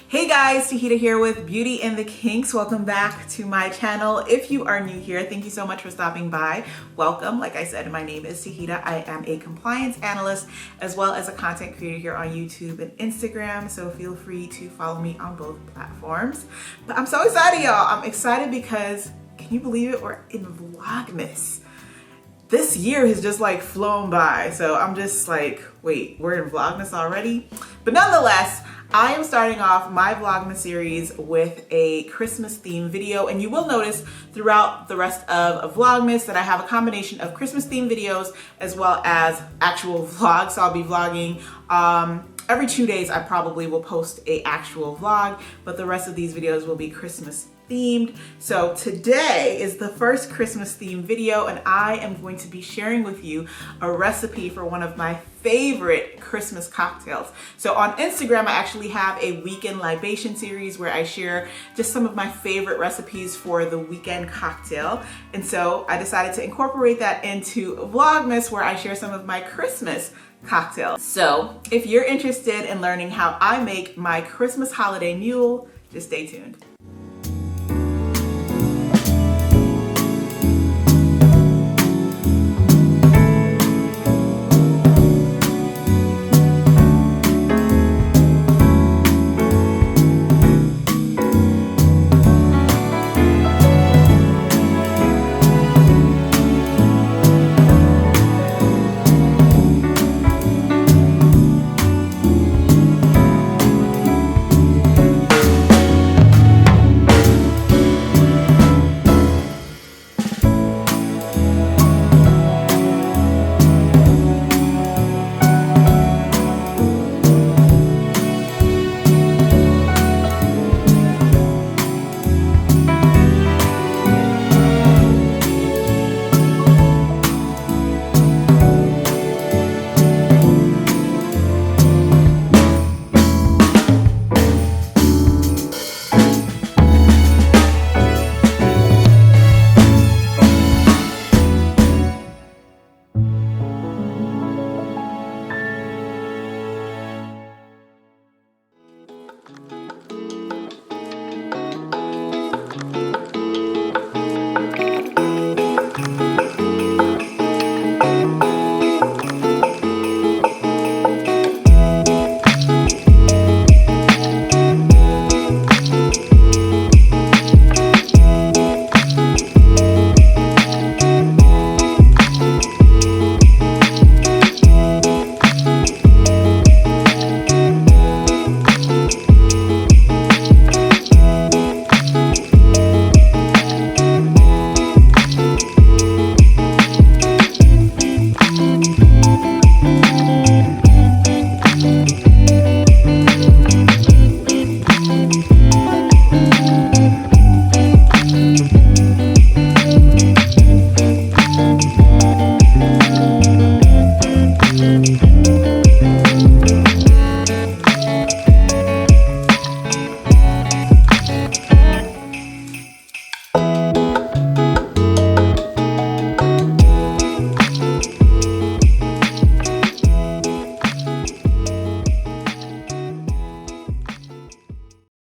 Hey guys, Tahita here with Beauty and the Kinks. Welcome back to my channel. If you are new here, thank you so much for stopping by. Welcome. Like I said, my name is Tahita. I am a compliance analyst as well as a content creator here on YouTube and Instagram. So feel free to follow me on both platforms. But I'm so excited, y'all. I'm excited because, can you believe it? We're in Vlogmas. This year has just like flown by. So I'm just like, wait, we're in Vlogmas already? But nonetheless, I am starting off my Vlogmas series with a Christmas themed video, and you will notice throughout the rest of Vlogmas that I have a combination of Christmas themed videos as well as actual vlogs. So I'll be vlogging every 2 days. I probably will post a actual vlog, but the rest of these videos will be Christmas themed. So today is the first Christmas themed video, and I am going to be sharing with you a recipe for one of my favorite Christmas cocktails. So on Instagram, I actually have a weekend libation series where I share just some of my favorite recipes for the weekend cocktail. And so I decided to incorporate that into Vlogmas, where I share some of my Christmas cocktails. So if you're interested in learning how I make my Christmas holiday mule, just stay tuned.